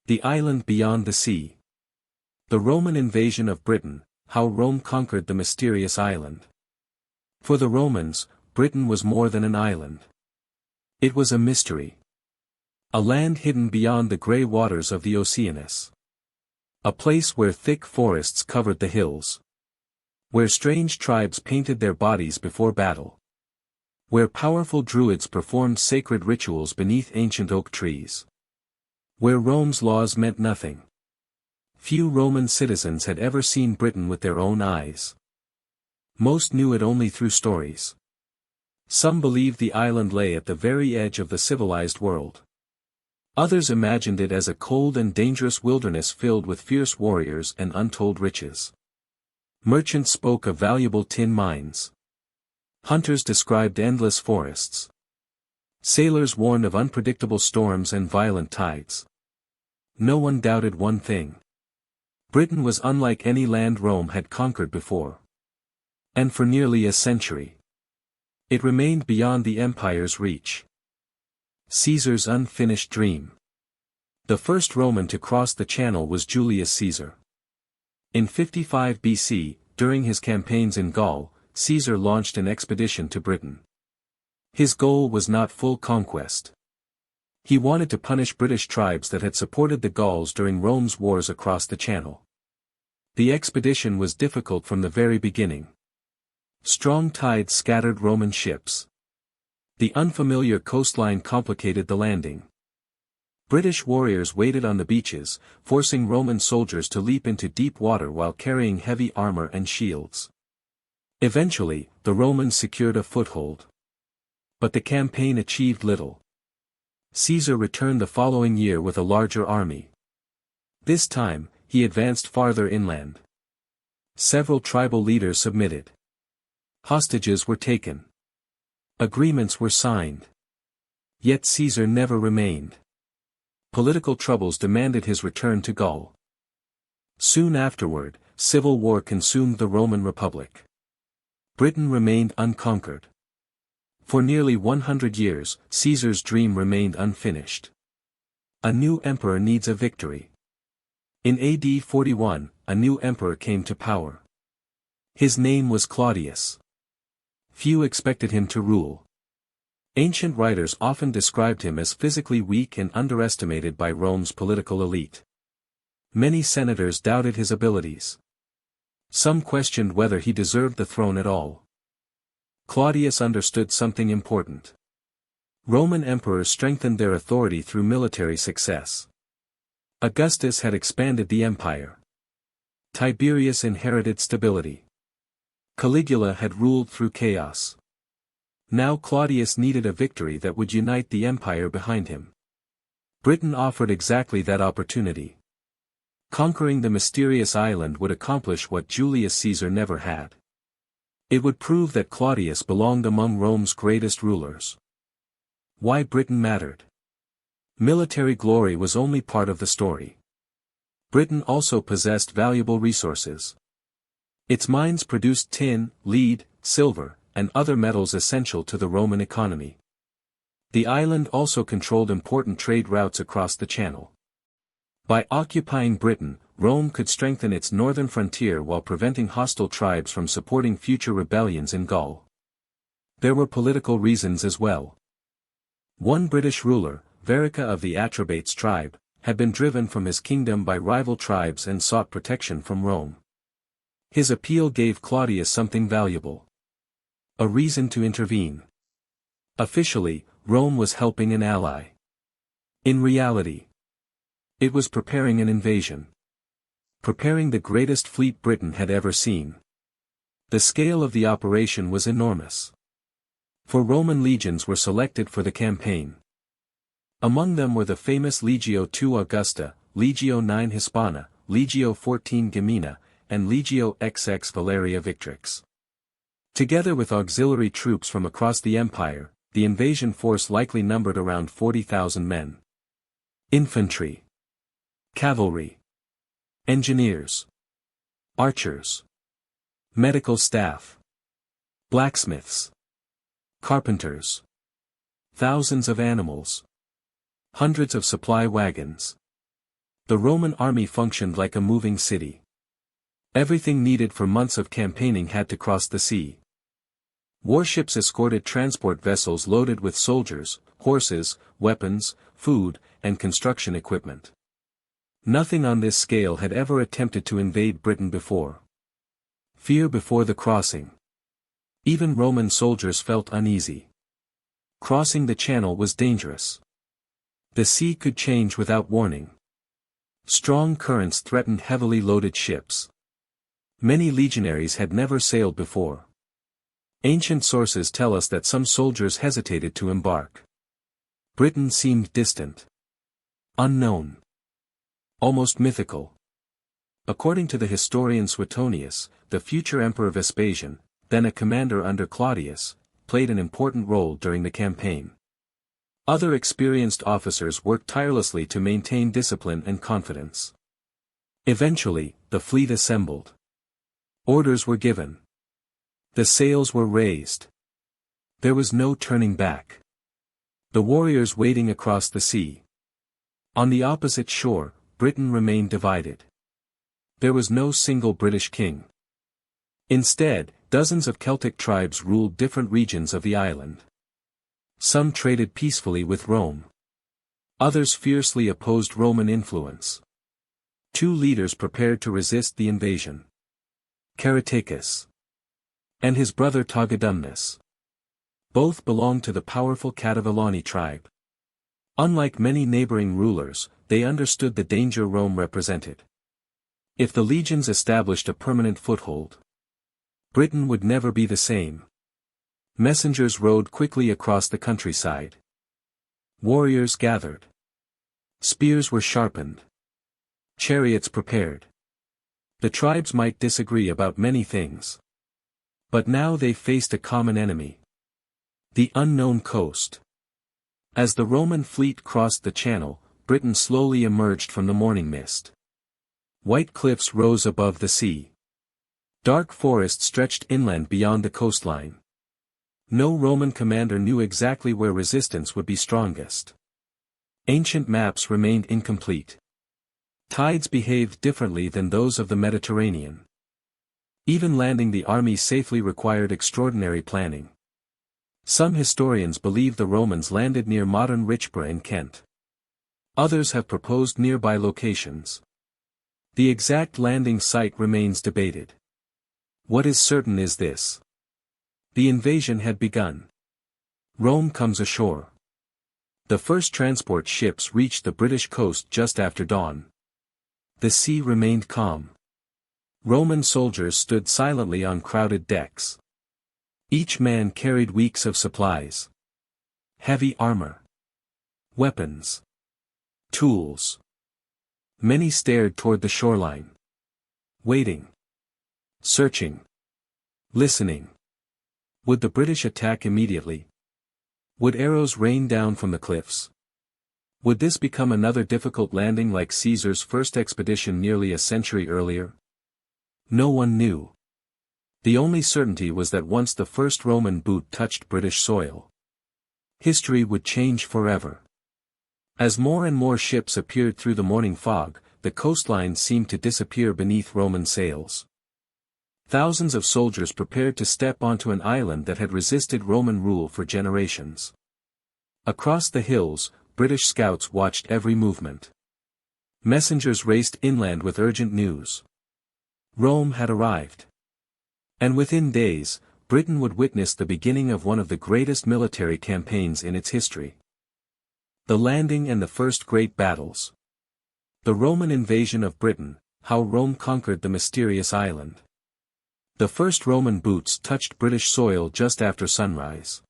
The island beyond the sea. The Roman invasion of Britain, how Rome conquered the mysterious island. For the Romans, Britain was more than an island. It was a mystery. A land hidden beyond the grey waters of the Oceanus. A place where thick forests covered the hills. Where strange tribes painted their bodies before battle. Where powerful druids performed sacred rituals beneath ancient oak trees. Where Rome's laws meant nothing. Few Roman citizens had ever seen Britain with their own eyes. Most knew it only through stories. Some believed the island lay at the very edge of the civilized world. Others imagined it as a cold and dangerous wilderness filled with fierce warriors and untold riches. Merchants spoke of valuable tin mines. Hunters described endless forests. Sailors warned of unpredictable storms and violent tides. No one doubted one thing. Britain was unlike any land Rome had conquered before. And for nearly a century, it remained beyond the empire's reach. Caesar's unfinished dream. The first Roman to cross the Channel was Julius Caesar. In 55 BC, during his campaigns in Gaul, Caesar launched an expedition to Britain. His goal was not full conquest. He wanted to punish British tribes that had supported the Gauls during Rome's wars across the Channel. The expedition was difficult from the very beginning. Strong tides scattered Roman ships. The unfamiliar coastline complicated the landing. British warriors waited on the beaches, forcing Roman soldiers to leap into deep water while carrying heavy armor and shields. Eventually, the Romans secured a foothold. But the campaign achieved little. Caesar returned the following year with a larger army. This time, he advanced farther inland. Several tribal leaders submitted. Hostages were taken. Agreements were signed. Yet Caesar never remained. Political troubles demanded his return to Gaul. Soon afterward, civil war consumed the Roman Republic. Britain remained unconquered. For nearly 100 years, Caesar's dream remained unfinished. A new emperor needs a victory. In AD 41, a new emperor came to power. His name was Claudius. Few expected him to rule. Ancient writers often described him as physically weak and underestimated by Rome's political elite. Many senators doubted his abilities. Some questioned whether he deserved the throne at all. Claudius understood something important. Roman emperors strengthened their authority through military success. Augustus had expanded the empire. Tiberius inherited stability. Caligula had ruled through chaos. Now Claudius needed a victory that would unite the empire behind him. Britain offered exactly that opportunity. Conquering the mysterious island would accomplish what Julius Caesar never had. It would prove that Claudius belonged among Rome's greatest rulers. Why Britain mattered. Military glory was only part of the story. Britain also possessed valuable resources. Its mines produced tin, lead, silver, and other metals essential to the Roman economy. The island also controlled important trade routes across the Channel. By occupying Britain, Rome could strengthen its northern frontier while preventing hostile tribes from supporting future rebellions in Gaul. There were political reasons as well. One British ruler, Verica of the Atrebates tribe, had been driven from his kingdom by rival tribes and sought protection from Rome. His appeal gave Claudius something valuable. A reason to intervene. Officially, Rome was helping an ally. In reality, it was preparing an invasion. Preparing the greatest fleet Britain had ever seen. The scale of the operation was enormous. 4 Roman legions were selected for the campaign. Among them were the famous Legio II Augusta, Legio IX Hispana, Legio XIV Gemina, and Legio XX Valeria Victrix. Together with auxiliary troops from across the empire, the invasion force likely numbered around 40,000 men. Infantry. Cavalry. Engineers. Archers. Medical staff. Blacksmiths. Carpenters. Thousands of animals. Hundreds of supply wagons. The Roman army functioned like a moving city. Everything needed for months of campaigning had to cross the sea. Warships escorted transport vessels loaded with soldiers, horses, weapons, food, and construction equipment. Nothing on this scale had ever attempted to invade Britain before. Fear before the crossing. Even Roman soldiers felt uneasy. Crossing the channel was dangerous. The sea could change without warning. Strong currents threatened heavily loaded ships. Many legionaries had never sailed before. Ancient sources tell us that some soldiers hesitated to embark. Britain seemed distant. Unknown. Almost mythical. According to the historian Suetonius, the future emperor Vespasian, then a commander under Claudius, played an important role during the campaign. Other experienced officers worked tirelessly to maintain discipline and confidence. Eventually, the fleet assembled. Orders were given. The sails were raised. There was no turning back. The warriors wading across the sea. On the opposite shore, Britain remained divided. There was no single British king. Instead, dozens of Celtic tribes ruled different regions of the island. Some traded peacefully with Rome. Others fiercely opposed Roman influence. Two leaders prepared to resist the invasion. Caratacus and his brother Tagadumnus. Both belonged to the powerful Cativalani tribe. Unlike many neighboring rulers, they understood the danger Rome represented. If the legions established a permanent foothold, Britain would never be the same. Messengers rode quickly across the countryside. Warriors gathered. Spears were sharpened. Chariots prepared. The tribes might disagree about many things. But now they faced a common enemy. The unknown coast. As the Roman fleet crossed the channel, Britain slowly emerged from the morning mist. White cliffs rose above the sea. Dark forests stretched inland beyond the coastline. No Roman commander knew exactly where resistance would be strongest. Ancient maps remained incomplete. Tides behaved differently than those of the Mediterranean. Even landing the army safely required extraordinary planning. Some historians believe the Romans landed near modern Richborough in Kent. Others have proposed nearby locations. The exact landing site remains debated. What is certain is this. The invasion had begun. Rome comes ashore. The first transport ships reached the British coast just after dawn. The sea remained calm. Roman soldiers stood silently on crowded decks. Each man carried weeks of supplies. Heavy armor. Weapons. Tools. Many stared toward the shoreline. Waiting. Searching. Listening. Would the British attack immediately? Would arrows rain down from the cliffs? Would this become another difficult landing like Caesar's first expedition nearly a century earlier? No one knew. The only certainty was that once the first Roman boot touched British soil, history would change forever. As more and more ships appeared through the morning fog, the coastline seemed to disappear beneath Roman sails. Thousands of soldiers prepared to step onto an island that had resisted Roman rule for generations. Across the hills, British scouts watched every movement. Messengers raced inland with urgent news. Rome had arrived. And within days, Britain would witness the beginning of one of the greatest military campaigns in its history. The landing and the first great battles. The Roman invasion of Britain, how Rome conquered the mysterious island. The first Roman boots touched British soil just after sunrise.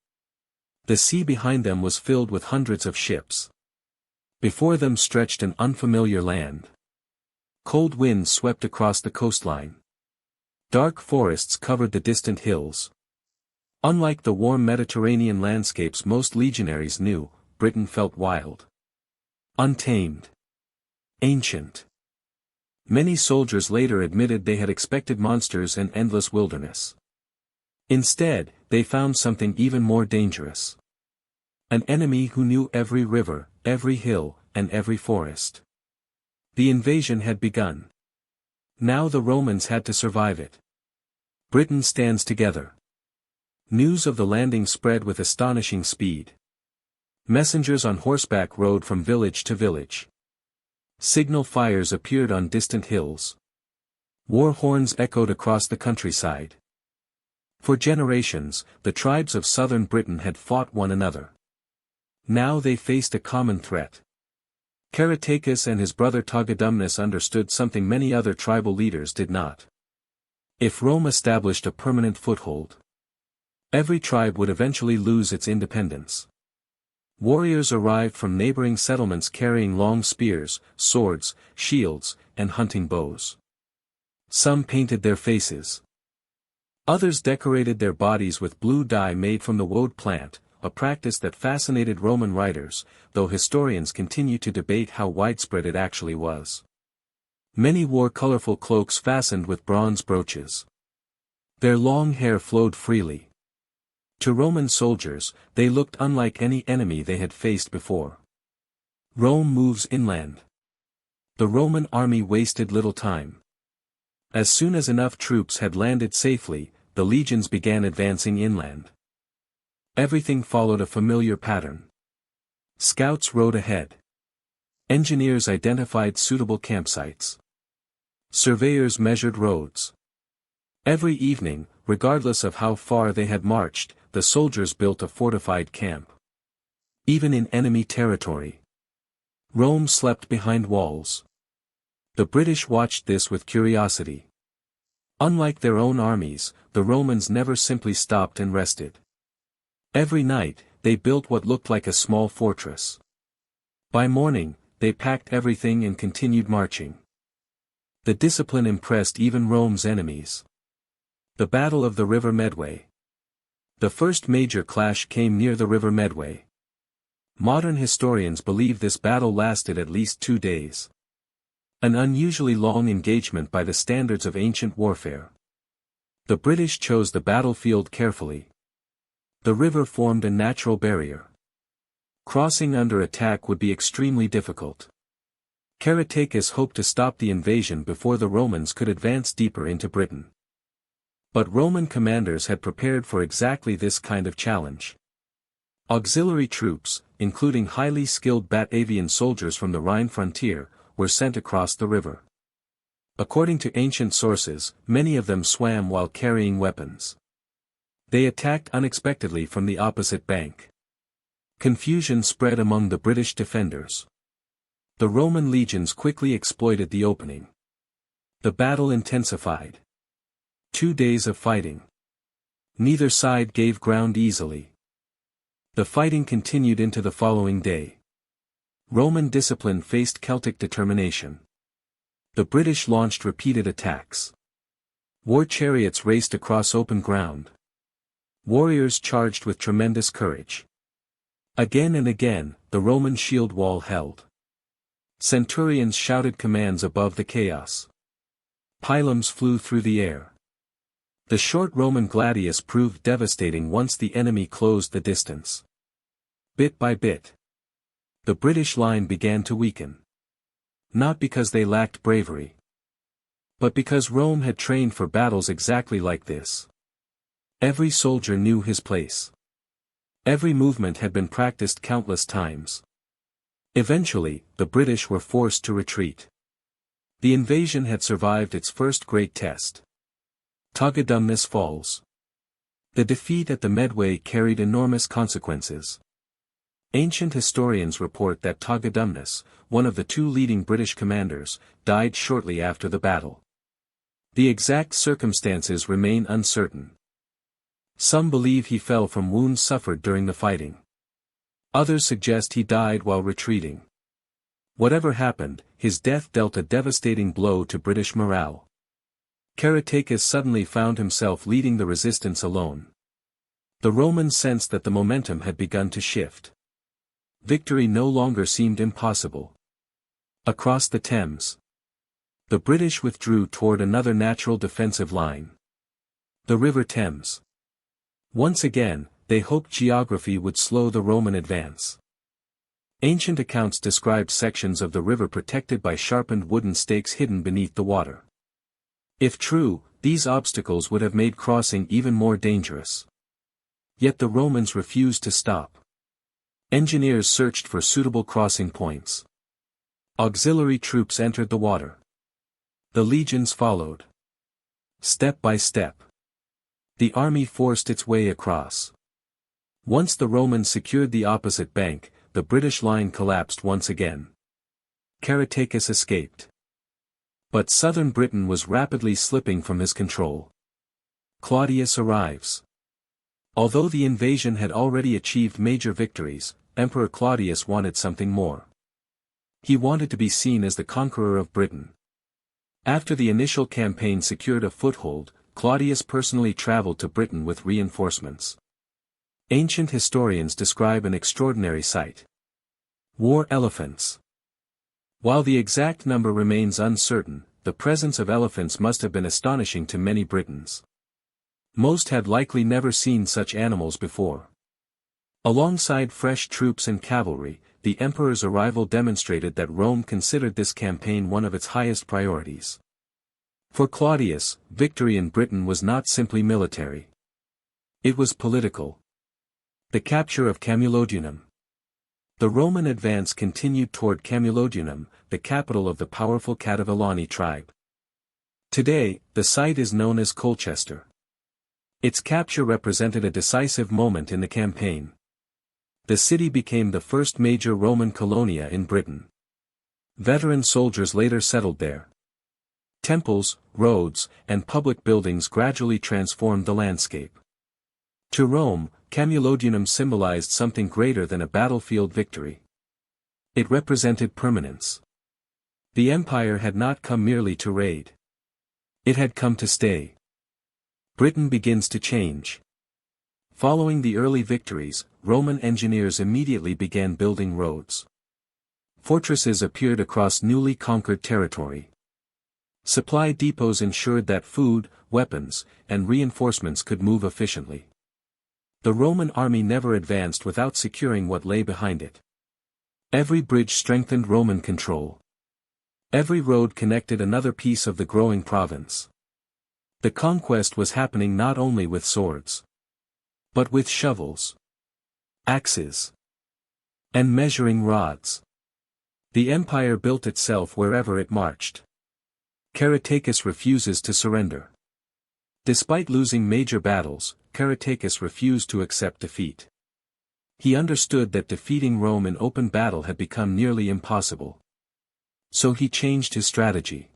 The sea behind them was filled with hundreds of ships. Before them stretched an unfamiliar land. Cold winds swept across the coastline. Dark forests covered the distant hills. Unlike the warm Mediterranean landscapes most legionaries knew, Britain felt wild. Untamed. Ancient. Many soldiers later admitted they had expected monsters and endless wilderness. Instead, they found something even more dangerous. An enemy who knew every river, every hill, and every forest. The invasion had begun. Now the Romans had to survive it. Britain stands together. News of the landing spread with astonishing speed. Messengers on horseback rode from village to village. Signal fires appeared on distant hills. War horns echoed across the countryside. For generations, the tribes of southern Britain had fought one another. Now they faced a common threat. Caratacus and his brother Togodumnus understood something many other tribal leaders did not. If Rome established a permanent foothold, every tribe would eventually lose its independence. Warriors arrived from neighboring settlements carrying long spears, swords, shields, and hunting bows. Some painted their faces. Others decorated their bodies with blue dye made from the woad plant, a practice that fascinated Roman writers, though historians continue to debate how widespread it actually was. Many wore colorful cloaks fastened with bronze brooches. Their long hair flowed freely. To Roman soldiers, they looked unlike any enemy they had faced before. Rome moves inland. The Roman army wasted little time. As soon as enough troops had landed safely, the legions began advancing inland. Everything followed a familiar pattern. Scouts rode ahead. Engineers identified suitable campsites. Surveyors measured roads. Every evening, regardless of how far they had marched, the soldiers built a fortified camp. Even in enemy territory, Rome slept behind walls. The British watched this with curiosity. Unlike their own armies, the Romans never simply stopped and rested. Every night, they built what looked like a small fortress. By morning, they packed everything and continued marching. The discipline impressed even Rome's enemies. The Battle of the River Medway. The first major clash came near the River Medway. Modern historians believe this battle lasted at least 2 days. An unusually long engagement by the standards of ancient warfare. The British chose the battlefield carefully. The river formed a natural barrier. Crossing under attack would be extremely difficult. Caratacus hoped to stop the invasion before the Romans could advance deeper into Britain. But Roman commanders had prepared for exactly this kind of challenge. Auxiliary troops, including highly skilled Batavian soldiers from the Rhine frontier, were sent across the river. According to ancient sources, many of them swam while carrying weapons. They attacked unexpectedly from the opposite bank. Confusion spread among the British defenders. The Roman legions quickly exploited the opening. The battle intensified. 2 days of fighting. Neither side gave ground easily. The fighting continued into the following day. Roman discipline faced Celtic determination. The British launched repeated attacks. War chariots raced across open ground. Warriors charged with tremendous courage. Again and again, the Roman shield wall held. Centurions shouted commands above the chaos. Pylons flew through the air. The short Roman gladius proved devastating once the enemy closed the distance. Bit by bit, the British line began to weaken. Not because they lacked bravery, but because Rome had trained for battles exactly like this. Every soldier knew his place. Every movement had been practiced countless times. Eventually, the British were forced to retreat. The invasion had survived its first great test. Togodumnus falls. The defeat at the Medway carried enormous consequences. Ancient historians report that Togodumnus, one of the 2 leading British commanders, died shortly after the battle. The exact circumstances remain uncertain. Some believe he fell from wounds suffered during the fighting. Others suggest he died while retreating. Whatever happened, his death dealt a devastating blow to British morale. Caratacus suddenly found himself leading the resistance alone. The Romans sensed that the momentum had begun to shift. Victory no longer seemed impossible. Across the Thames, the British withdrew toward another natural defensive line. The River Thames. Once again, they hoped geography would slow the Roman advance. Ancient accounts described sections of the river protected by sharpened wooden stakes hidden beneath the water. If true, these obstacles would have made crossing even more dangerous. Yet the Romans refused to stop. Engineers searched for suitable crossing points. Auxiliary troops entered the water. The legions followed. Step by step, the army forced its way across. Once the Romans secured the opposite bank, the British line collapsed once again. Caratacus escaped. But southern Britain was rapidly slipping from his control. Claudius arrives. Although the invasion had already achieved major victories, Emperor Claudius wanted something more. He wanted to be seen as the conqueror of Britain. After the initial campaign secured a foothold, Claudius personally traveled to Britain with reinforcements. Ancient historians describe an extraordinary sight. War elephants. While the exact number remains uncertain, the presence of elephants must have been astonishing to many Britons. Most had likely never seen such animals before. Alongside fresh troops and cavalry, the emperor's arrival demonstrated that Rome considered this campaign one of its highest priorities. For Claudius, victory in Britain was not simply military. It was political. The capture of Camulodunum. The Roman advance continued toward Camulodunum, the capital of the powerful Cativalani tribe. Today, the site is known as Colchester. Its capture represented a decisive moment in the campaign. The city became the first major Roman colonia in Britain. Veteran soldiers later settled there. Temples, roads, and public buildings gradually transformed the landscape. To Rome, Camulodunum symbolized something greater than a battlefield victory. It represented permanence. The empire had not come merely to raid. It had come to stay. Britain begins to change. Following the early victories, Roman engineers immediately began building roads. Fortresses appeared across newly conquered territory. Supply depots ensured that food, weapons, and reinforcements could move efficiently. The Roman army never advanced without securing what lay behind it. Every bridge strengthened Roman control. Every road connected another piece of the growing province. The conquest was happening not only with swords, but with shovels, axes, and measuring rods. The empire built itself wherever it marched. Caratacus refuses to surrender. Despite losing major battles, Caratacus refused to accept defeat. He understood that defeating Rome in open battle had become nearly impossible. So he changed his strategy.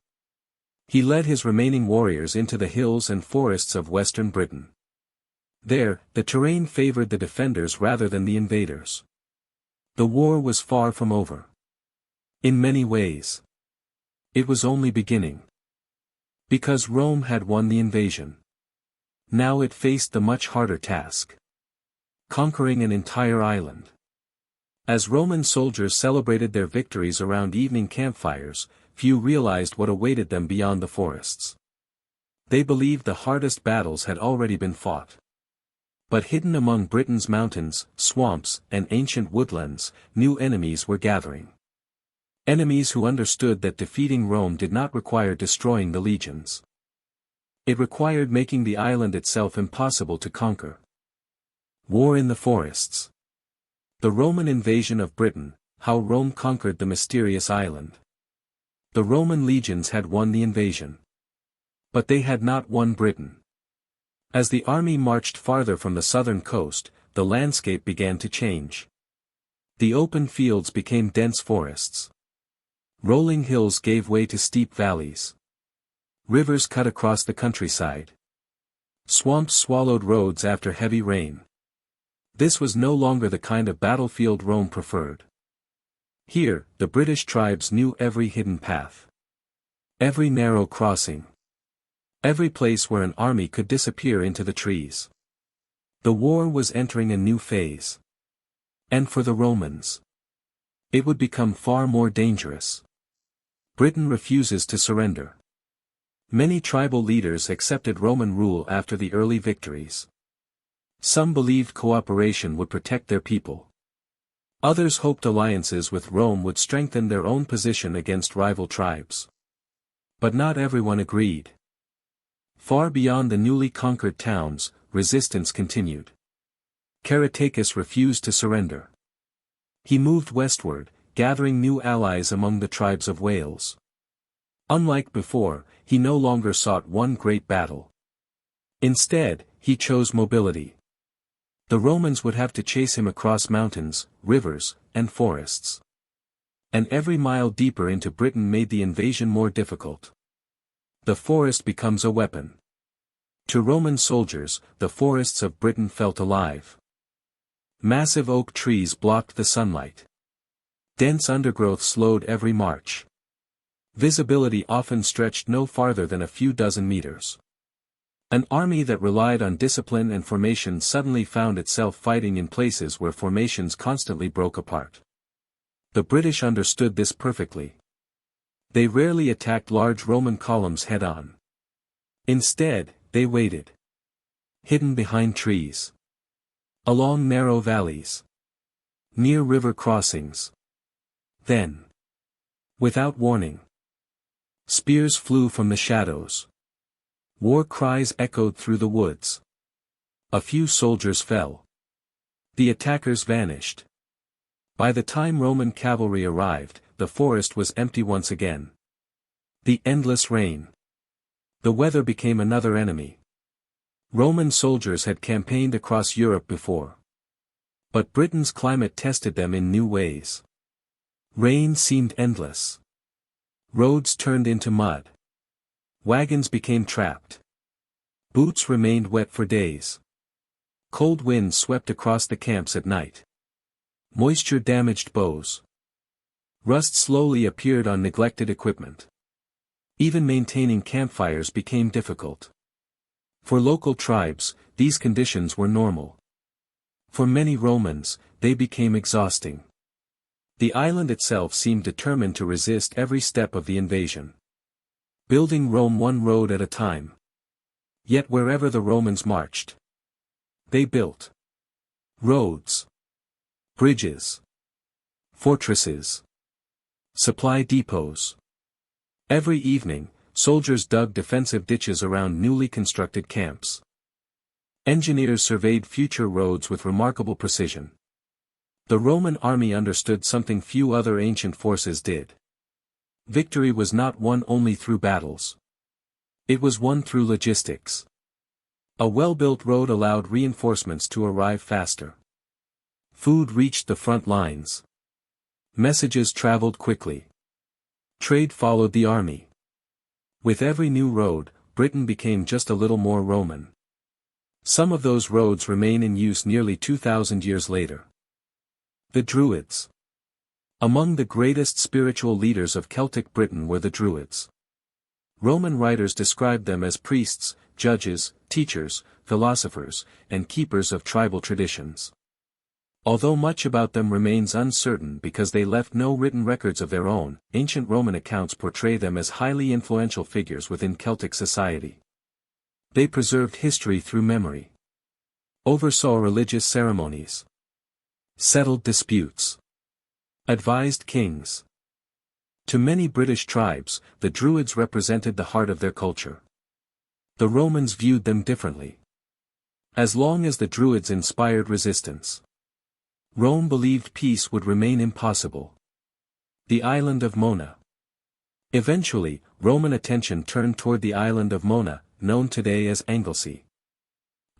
He led his remaining warriors into the hills and forests of western Britain. There, the terrain favored the defenders rather than the invaders. The war was far from over. In many ways, it was only beginning. Because Rome had won the invasion. Now it faced the much harder task. Conquering an entire island. As Roman soldiers celebrated their victories around evening campfires, few realized what awaited them beyond the forests. They believed the hardest battles had already been fought. But hidden among Britain's mountains, swamps, and ancient woodlands, new enemies were gathering. Enemies who understood that defeating Rome did not require destroying the legions. It required making the island itself impossible to conquer. War in the forests. The Roman invasion of Britain, how Rome conquered the mysterious island. The Roman legions had won the invasion. But they had not won Britain. As the army marched farther from the southern coast, the landscape began to change. The open fields became dense forests. Rolling hills gave way to steep valleys. Rivers cut across the countryside. Swamps swallowed roads after heavy rain. This was no longer the kind of battlefield Rome preferred. Here, the British tribes knew every hidden path. Every narrow crossing. Every place where an army could disappear into the trees. The war was entering a new phase. And for the Romans, it would become far more dangerous. Britain refuses to surrender. Many tribal leaders accepted Roman rule after the early victories. Some believed cooperation would protect their people. Others hoped alliances with Rome would strengthen their own position against rival tribes. But not everyone agreed. Far beyond the newly conquered towns, resistance continued. Caratacus refused to surrender. He moved westward, gathering new allies among the tribes of Wales. Unlike before, he no longer sought one great battle. Instead, he chose mobility. The Romans would have to chase him across mountains, rivers, and forests. And every mile deeper into Britain made the invasion more difficult. The forest becomes a weapon. To Roman soldiers, the forests of Britain felt alive. Massive oak trees blocked the sunlight. Dense undergrowth slowed every march. Visibility often stretched no farther than a few dozen meters. An army that relied on discipline and formation suddenly found itself fighting in places where formations constantly broke apart. The British understood this perfectly. They rarely attacked large Roman columns head-on. Instead, they waited. Hidden behind trees. Along narrow valleys. Near river crossings. Then, without warning, spears flew from the shadows. War cries echoed through the woods. A few soldiers fell. The attackers vanished. By the time Roman cavalry arrived, the forest was empty once again. The endless rain. The weather became another enemy. Roman soldiers had campaigned across Europe before. But Britain's climate tested them in new ways. Rain seemed endless. Roads turned into mud. Wagons became trapped. Boots remained wet for days. Cold winds swept across the camps at night. Moisture damaged bows. Rust slowly appeared on neglected equipment. Even maintaining campfires became difficult. For local tribes, these conditions were normal. For many Romans, they became exhausting. The island itself seemed determined to resist every step of the invasion. Building Rome one road at a time. Yet wherever the Romans marched, they built roads, bridges, fortresses, supply depots. Every evening, soldiers dug defensive ditches around newly constructed camps. Engineers surveyed future roads with remarkable precision. The Roman army understood something few other ancient forces did. Victory was not won only through battles. It was won through logistics. A well-built road allowed reinforcements to arrive faster. Food reached the front lines. Messages traveled quickly. Trade followed the army. With every new road, Britain became just a little more Roman. Some of those roads remain in use nearly 2,000 years later. The Druids. Among the greatest spiritual leaders of Celtic Britain were the Druids. Roman writers described them as priests, judges, teachers, philosophers, and keepers of tribal traditions. Although much about them remains uncertain because they left no written records of their own, ancient Roman accounts portray them as highly influential figures within Celtic society. They preserved history through memory. Oversaw religious ceremonies. Settled disputes. Advised kings. To many British tribes, the Druids represented the heart of their culture. The Romans viewed them differently. As long as the Druids inspired resistance, Rome believed peace would remain impossible. The island of Mona. Eventually, Roman attention turned toward the island of Mona, known today as Anglesey.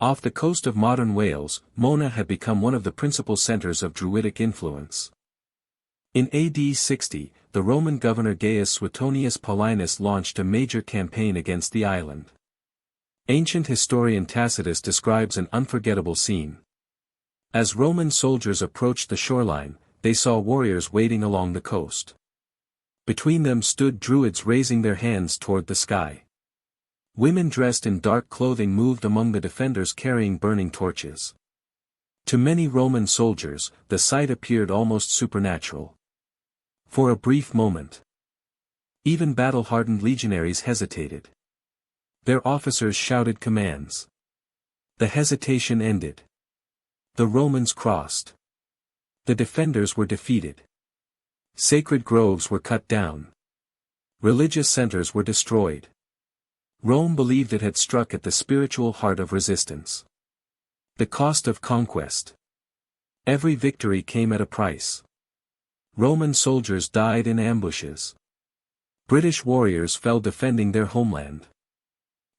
Off the coast of modern Wales, Mona had become one of the principal centers of Druidic influence. In AD 60, the Roman governor Gaius Suetonius Paulinus launched a major campaign against the island. Ancient historian Tacitus describes an unforgettable scene. As Roman soldiers approached the shoreline, they saw warriors waiting along the coast. Between them stood Druids raising their hands toward the sky. Women dressed in dark clothing moved among the defenders carrying burning torches. To many Roman soldiers, the sight appeared almost supernatural. For a brief moment, even battle-hardened legionaries hesitated. Their officers shouted commands. The hesitation ended. The Romans crossed. The defenders were defeated. Sacred groves were cut down. Religious centers were destroyed. Rome believed it had struck at the spiritual heart of resistance. The cost of conquest. Every victory came at a price. Roman soldiers died in ambushes. British warriors fell defending their homeland.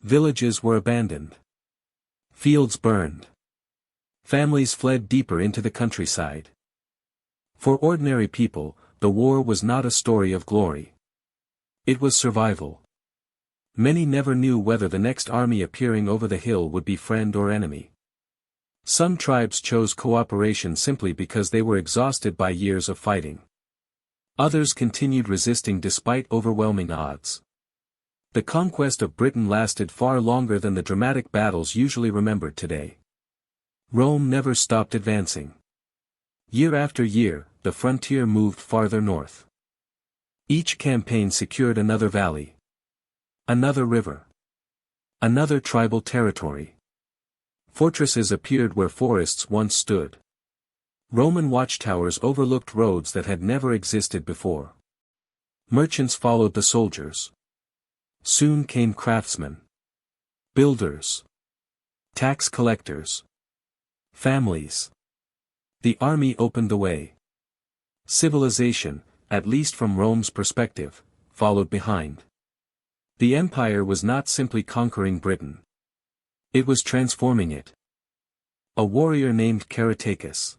Villages were abandoned. Fields burned. Families fled deeper into the countryside. For ordinary people, the war was not a story of glory. It was survival. Many never knew whether the next army appearing over the hill would be friend or enemy. Some tribes chose cooperation simply because they were exhausted by years of fighting. Others continued resisting despite overwhelming odds. The conquest of Britain lasted far longer than the dramatic battles usually remembered today. Rome never stopped advancing. Year after year, the frontier moved farther north. Each campaign secured another valley. Another river. Another tribal territory. Fortresses appeared where forests once stood. Roman watchtowers overlooked roads that had never existed before. Merchants followed the soldiers. Soon came craftsmen. Builders. Tax collectors. Families. The army opened the way. Civilization, at least from Rome's perspective, followed behind. The empire was not simply conquering Britain. It was transforming it. A warrior named Caratacus.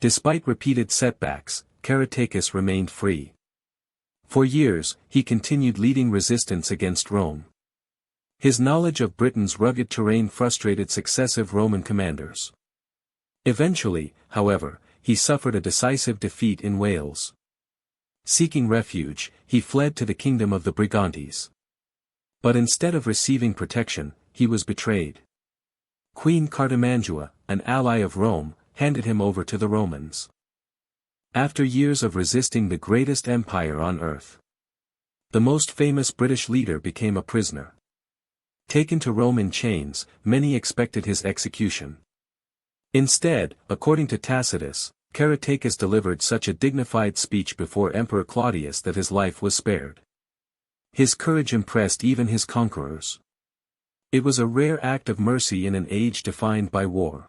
Despite repeated setbacks, Caratacus remained free. For years, he continued leading resistance against Rome. His knowledge of Britain's rugged terrain frustrated successive Roman commanders. Eventually, however, he suffered a decisive defeat in Wales. Seeking refuge, he fled to the kingdom of the Brigantes. But instead of receiving protection, he was betrayed. Queen Cartimandua, an ally of Rome, handed him over to the Romans. After years of resisting the greatest empire on earth, the most famous British leader became a prisoner. Taken to Rome in chains, many expected his execution. Instead, according to Tacitus, Caratacus delivered such a dignified speech before Emperor Claudius that his life was spared. His courage impressed even his conquerors. It was a rare act of mercy in an age defined by war.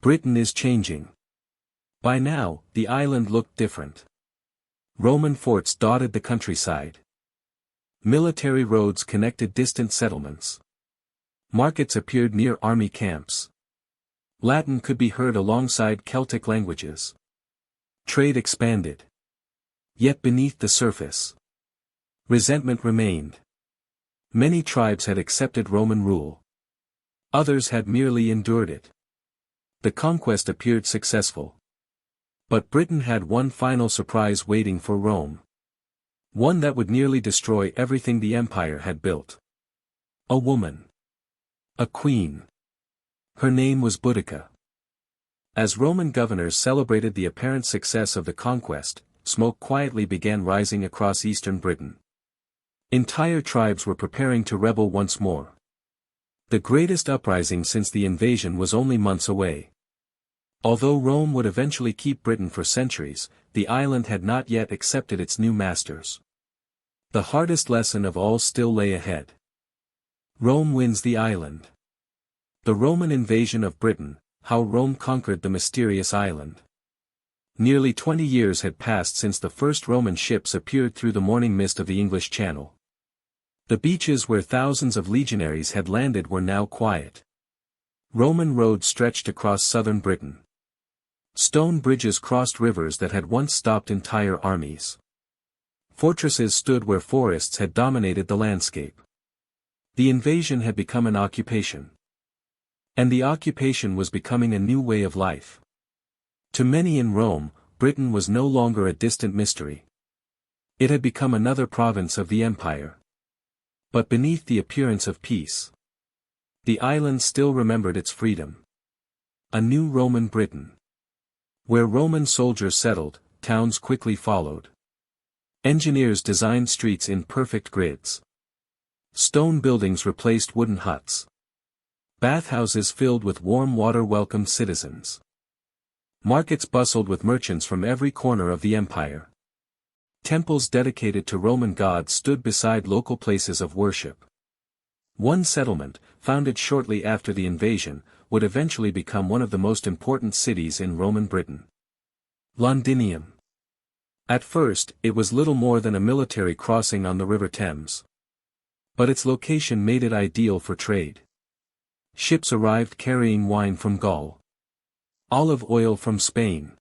Britain is changing. By now, the island looked different. Roman forts dotted the countryside. Military roads connected distant settlements. Markets appeared near army camps. Latin could be heard alongside Celtic languages. Trade expanded. Yet beneath the surface, resentment remained. Many tribes had accepted Roman rule. Others had merely endured it. The conquest appeared successful. But Britain had one final surprise waiting for Rome. One that would nearly destroy everything the empire had built. A woman. A queen. Her name was Boudica. As Roman governors celebrated the apparent success of the conquest, smoke quietly began rising across eastern Britain. Entire tribes were preparing to rebel once more. The greatest uprising since the invasion was only months away. Although Rome would eventually keep Britain for centuries, the island had not yet accepted its new masters. The hardest lesson of all still lay ahead. Rome wins the island. The Roman invasion of Britain, how Rome conquered the mysterious island. Nearly 20 years had passed since the first Roman ships appeared through the morning mist of the English Channel. The beaches where thousands of legionaries had landed were now quiet. Roman roads stretched across southern Britain. Stone bridges crossed rivers that had once stopped entire armies. Fortresses stood where forests had dominated the landscape. The invasion had become an occupation. And the occupation was becoming a new way of life. To many in Rome, Britain was no longer a distant mystery. It had become another province of the empire. But beneath the appearance of peace, the island still remembered its freedom. A new Roman Britain. Where Roman soldiers settled, towns quickly followed. Engineers designed streets in perfect grids. Stone buildings replaced wooden huts. Bathhouses filled with warm water welcomed citizens. Markets bustled with merchants from every corner of the empire. Temples dedicated to Roman gods stood beside local places of worship. One settlement, founded shortly after the invasion, would eventually become one of the most important cities in Roman Britain. Londinium. At first, it was little more than a military crossing on the River Thames. But its location made it ideal for trade. Ships arrived carrying wine from Gaul, olive oil from Spain,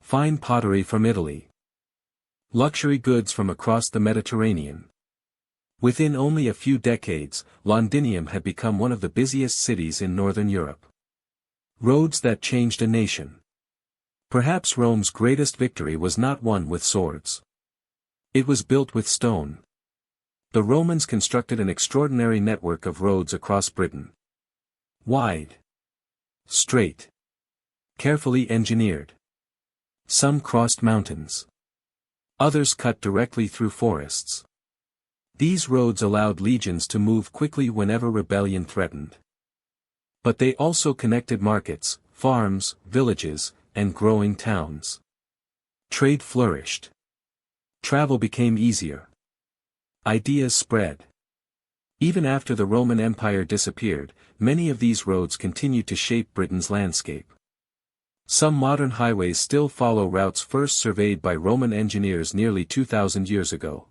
fine pottery from Italy, luxury goods from across the Mediterranean. Within only a few decades, Londinium had become one of the busiest cities in northern Europe. Roads that changed a nation. Perhaps Rome's greatest victory was not won with swords. It was built with stone. The Romans constructed an extraordinary network of roads across Britain. Wide, straight, carefully engineered. Some crossed mountains. Others cut directly through forests. These roads allowed legions to move quickly whenever rebellion threatened. But they also connected markets, farms, villages, and growing towns. Trade flourished. Travel became easier. Ideas spread. Even after the Roman Empire disappeared, many of these roads continued to shape Britain's landscape. Some modern highways still follow routes first surveyed by Roman engineers nearly 2,000 years ago.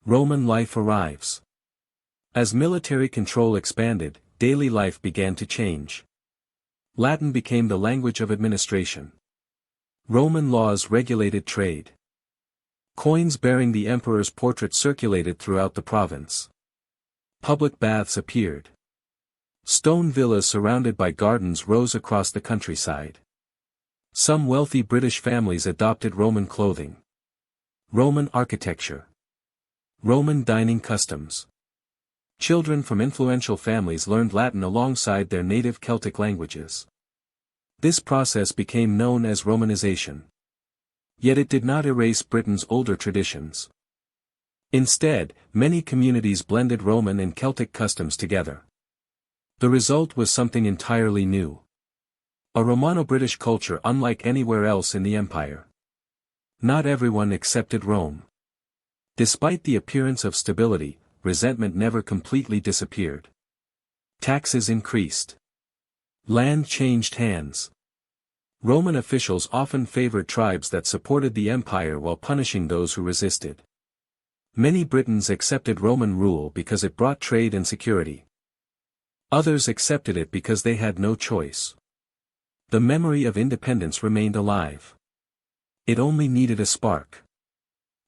Roman life arrives. As military control expanded, daily life began to change. Latin became the language of administration. Roman laws regulated trade. Coins bearing the emperor's portrait circulated throughout the province. Public baths appeared. Stone villas surrounded by gardens rose across the countryside. Some wealthy British families adopted Roman clothing. Roman architecture. Roman dining customs. Children from influential families learned Latin alongside their native Celtic languages. This process became known as Romanization. Yet it did not erase Britain's older traditions. Instead, many communities blended Roman and Celtic customs together. The result was something entirely new. A Romano-British culture unlike anywhere else in the empire. Not everyone accepted Rome. Despite the appearance of stability, resentment never completely disappeared. Taxes increased. Land changed hands. Roman officials often favored tribes that supported the empire while punishing those who resisted. Many Britons accepted Roman rule because it brought trade and security. Others accepted it because they had no choice. The memory of independence remained alive. It only needed a spark.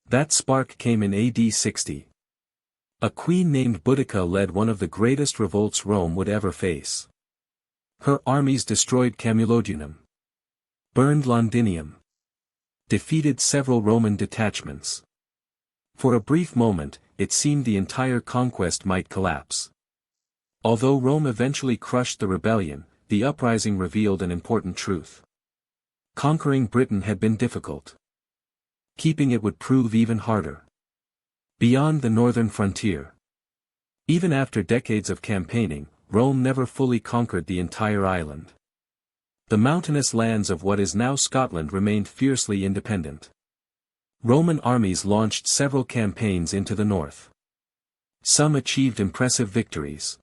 That spark came in AD 60. A queen named Boudica led one of the greatest revolts Rome would ever face. Her armies destroyed Camulodunum, burned Londinium, defeated several Roman detachments. For a brief moment, it seemed the entire conquest might collapse. Although Rome eventually crushed the rebellion, the uprising revealed an important truth. Conquering Britain had been difficult. Keeping it would prove even harder. Beyond the northern frontier. Even after decades of campaigning, Rome never fully conquered the entire island. The mountainous lands of what is now Scotland remained fiercely independent. Roman armies launched several campaigns into the north. Some achieved impressive victories.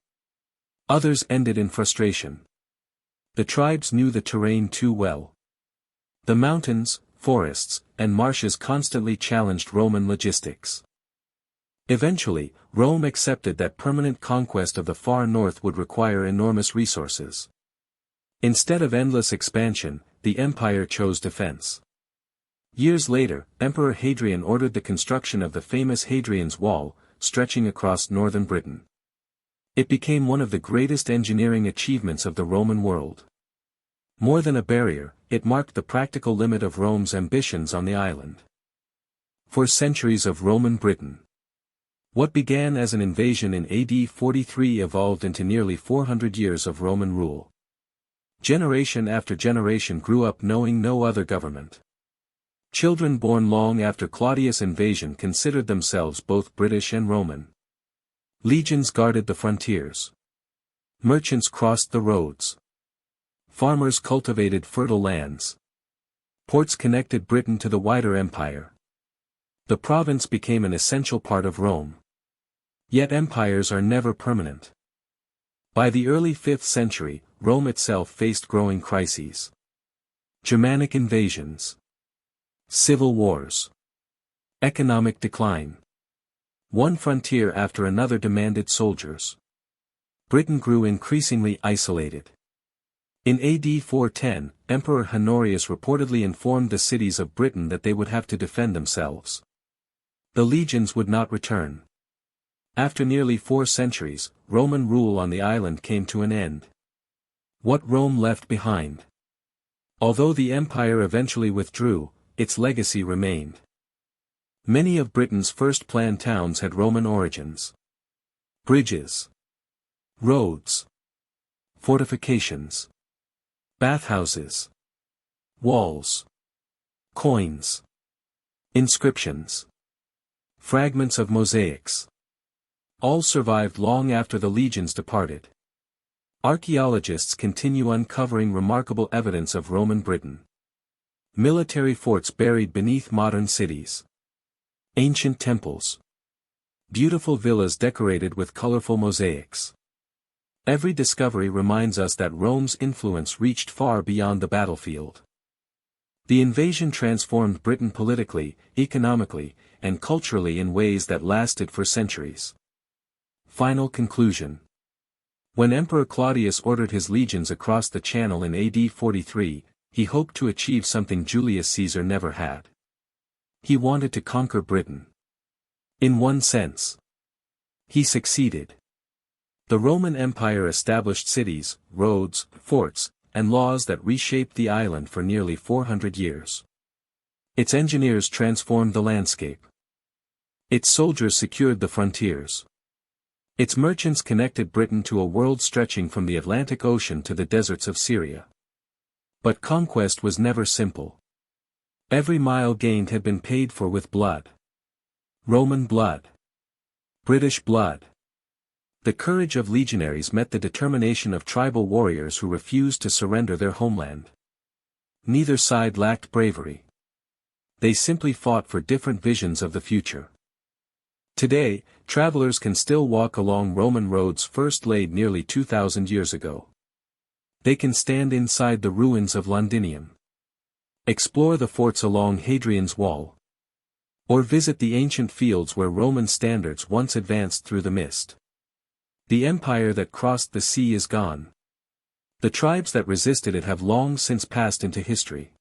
Others ended in frustration. The tribes knew the terrain too well. The mountains, forests, and marshes constantly challenged Roman logistics. Eventually, Rome accepted that permanent conquest of the far north would require enormous resources. Instead of endless expansion, the empire chose defense. Years later, Emperor Hadrian ordered the construction of the famous Hadrian's Wall, stretching across northern Britain. It became one of the greatest engineering achievements of the Roman world. More than a barrier, it marked the practical limit of Rome's ambitions on the island. For centuries of Roman Britain. What began as an invasion in AD 43 evolved into nearly 400 years of Roman rule. Generation after generation grew up knowing no other government. Children born long after Claudius' invasion considered themselves both British and Roman. Legions guarded the frontiers. Merchants crossed the roads. Farmers cultivated fertile lands. Ports connected Britain to the wider empire. The province became an essential part of Rome. Yet empires are never permanent. By the early 5th century, Rome itself faced growing crises. Germanic invasions. Civil wars. Economic decline. One frontier after another demanded soldiers. Britain grew increasingly isolated. In AD 410, Emperor Honorius reportedly informed the cities of Britain that they would have to defend themselves. The legions would not return. After nearly 4 centuries, Roman rule on the island came to an end. What Rome left behind. Although the empire eventually withdrew, its legacy remained. Many of Britain's first planned towns had Roman origins. Bridges. Roads. Fortifications. Bathhouses. Walls. Coins. Inscriptions. Fragments of mosaics. All survived long after the legions departed. Archaeologists continue uncovering remarkable evidence of Roman Britain. Military forts buried beneath modern cities. Ancient temples. Beautiful villas decorated with colorful mosaics. Every discovery reminds us that Rome's influence reached far beyond the battlefield. The invasion transformed Britain politically, economically, and culturally in ways that lasted for centuries. Final conclusion. When Emperor Claudius ordered his legions across the Channel in AD 43, he hoped to achieve something Julius Caesar never had. He wanted to conquer Britain. In one sense, he succeeded. The Roman Empire established cities, roads, forts, and laws that reshaped the island for nearly 400 years. Its engineers transformed the landscape. Its soldiers secured the frontiers. Its merchants connected Britain to a world stretching from the Atlantic Ocean to the deserts of Syria. But conquest was never simple. Every mile gained had been paid for with blood. Roman blood. British blood. The courage of legionaries met the determination of tribal warriors who refused to surrender their homeland. Neither side lacked bravery. They simply fought for different visions of the future. Today, travelers can still walk along Roman roads first laid nearly 2,000 years ago. They can stand inside the ruins of Londinium. Explore the forts along Hadrian's Wall. Or visit the ancient fields where Roman standards once advanced through the mist. The empire that crossed the sea is gone. The tribes that resisted it have long since passed into history.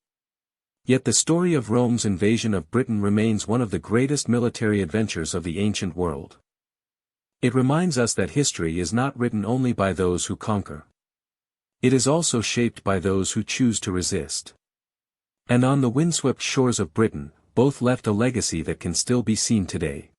Yet the story of Rome's invasion of Britain remains one of the greatest military adventures of the ancient world. It reminds us that history is not written only by those who conquer. It is also shaped by those who choose to resist. And on the windswept shores of Britain, both left a legacy that can still be seen today.